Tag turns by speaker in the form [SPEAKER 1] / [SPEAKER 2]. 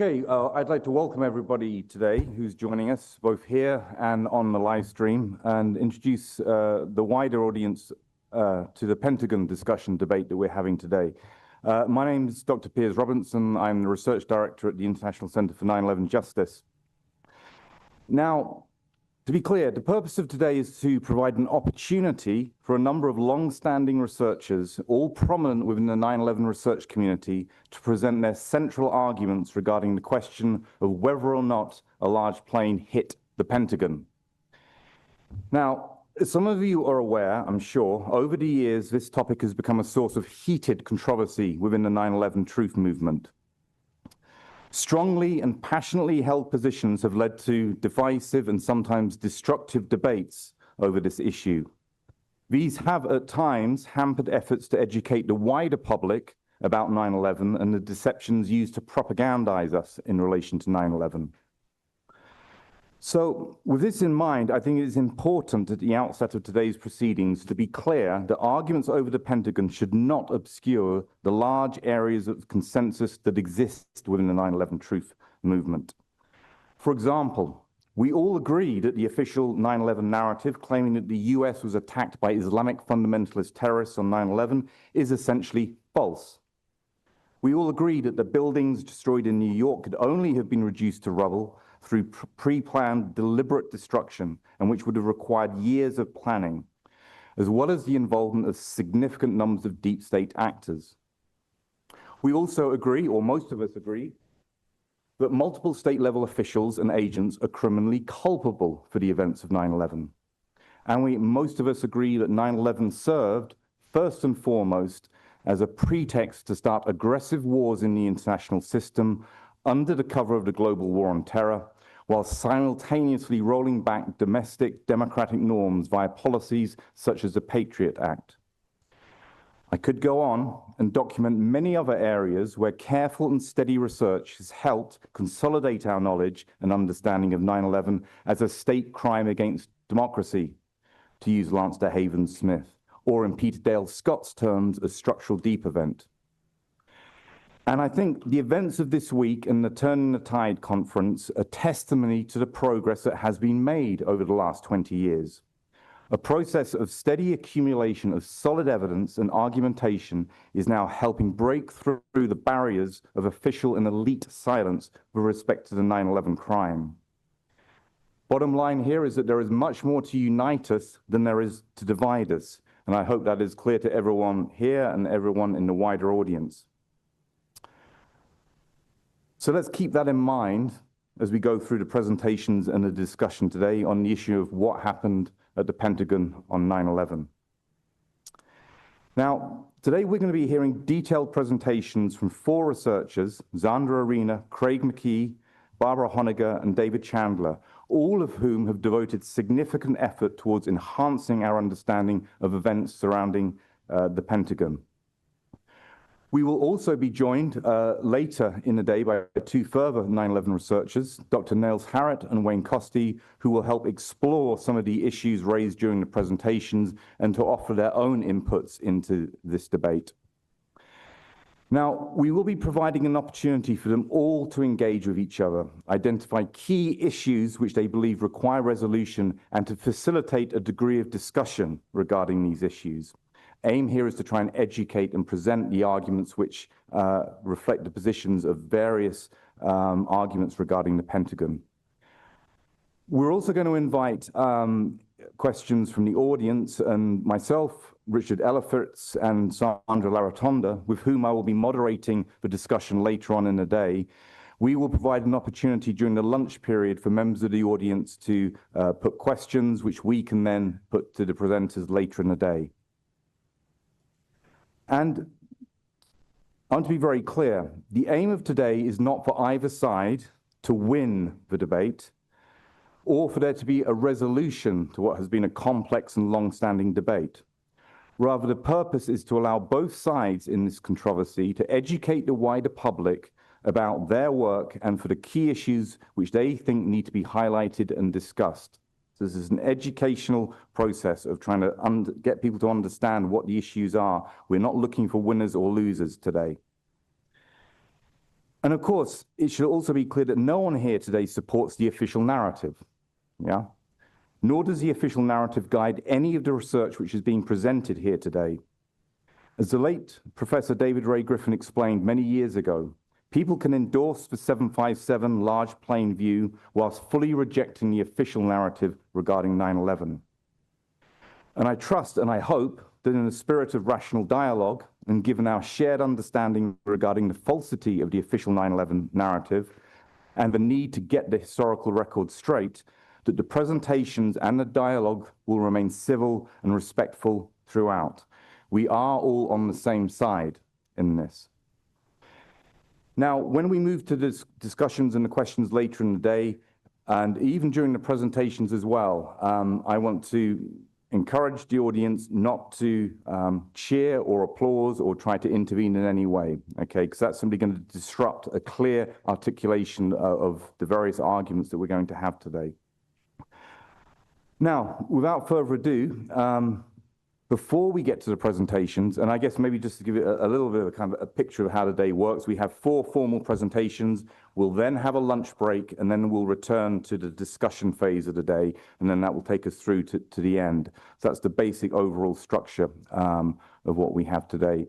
[SPEAKER 1] Okay, I'd like to welcome everybody today who's joining us, both here and on the live stream, and introduce the wider audience to the Pentagon discussion debate that we're having today. My name is Dr. Piers. I'm the Research Director at the International Center for 9/11 Justice. Now, to be clear, the purpose of today is to provide an opportunity for a number of long-standing researchers, all prominent within the 9/11 research community, to present their central arguments regarding the question of whether or not a large plane hit the Pentagon. Now, as some of you are aware, I'm sure, over the years, this topic has become a source of heated controversy within the 9/11 truth movement. Strongly and passionately held positions have led to divisive and sometimes destructive debates over this issue. These have at times hampered efforts to educate the wider public about 9/11 and the deceptions used to propagandize us in relation to 9/11. So with this in mind, I think it is important at the outset of today's proceedings to be clear that arguments over the Pentagon should not obscure the large areas of consensus that exist within the 9/11 truth movement. For example, we all agree that the official 9/11 narrative claiming that the US was attacked by Islamic fundamentalist terrorists on 9/11 is essentially false. We all agree that the buildings destroyed in New York could only have been reduced to rubble through pre-planned deliberate destruction, and which would have required years of planning, as well as the involvement of significant numbers of deep state actors. We also agree, or most of us agree, that multiple state-level officials and agents are criminally culpable for the events of 9/11. And most of us agree that 9/11 served, first and foremost, as a pretext to start aggressive wars in the international system under the cover of the global war on terror, while simultaneously rolling back domestic democratic norms via policies such as the Patriot Act. I could go on and document many other areas where careful and steady research has helped consolidate our knowledge and understanding of 9/11 as a state crime against democracy, to use Lance DeHaven Smith, or in Peter Dale Scott's terms, a structural deep event. And I think the events of this week and the Turning the Tide conference are testimony to the progress that has been made over the last 20 years. A process of steady accumulation of solid evidence and argumentation is now helping break through the barriers of official and elite silence with respect to the 9/11 crime. Bottom line here is that there is much more to unite us than there is to divide us. And I hope that is clear to everyone here and everyone in the wider audience. So let's keep that in mind as we go through the presentations and the discussion today on the issue of what happened at the Pentagon on 9/11. Now, today we're going to be hearing detailed presentations from 4 researchers, Zandra Arena, Craig McKee, Barbara Honegger, and David Chandler, all of whom have devoted significant effort towards enhancing our understanding of events surrounding the Pentagon. We will also be joined later in the day by 2 further 9/11 researchers, Dr. Niels Harrit and Wayne Costi, who will help explore some of the issues raised during the presentations and to offer their own inputs into this debate. Now, we will be providing an opportunity for them all to engage with each other, identify key issues which they believe require resolution, and to facilitate a degree of discussion regarding these issues. Aim here is to try and educate and present the arguments which reflect the positions of various arguments regarding the Pentagon. We're also going to invite questions from the audience, and myself, Richard Ellerfitz, and Sandra Laratonda, with whom I will be moderating the discussion later on in the day. We will provide an opportunity during the lunch period for members of the audience to put questions, which we can then put to the presenters later in the day. And I want to be very clear, the aim of today is not for either side to win the debate or for there to be a resolution to what has been a complex and long-standing debate. Rather, the purpose is to allow both sides in this controversy to educate the wider public about their work and for the key issues which they think need to be highlighted and discussed. This is an educational process of trying to get people to understand what the issues are. We're not looking for winners or losers today. And of course, it should also be clear that no one here today supports the official narrative, yeah? Nor does the official narrative guide any of the research which is being presented here today. As the late Professor David Ray Griffin explained many years ago, people can endorse the 757 large plane view whilst fully rejecting the official narrative regarding 9/11. And I trust and I hope that in the spirit of rational dialogue, and given our shared understanding regarding the falsity of the official 9/11 narrative and the need to get the historical record straight, that the presentations and the dialogue will remain civil and respectful throughout. We are all on the same side in this. Now, when we move to the discussions and the questions later in the day, and even during the presentations as well, I want to encourage the audience not to cheer or applause or try to intervene in any way, okay? Because that's simply going to disrupt a clear articulation of the various arguments that we're going to have today. Now, without further ado, before we get to the presentations, and I guess maybe just to give it a little bit of a kind of a picture of how the day works, we have 4 formal presentations. We'll then have a lunch break, and then we'll return to the discussion phase of the day, and then that will take us through to the end. So that's the basic overall structure of what we have today.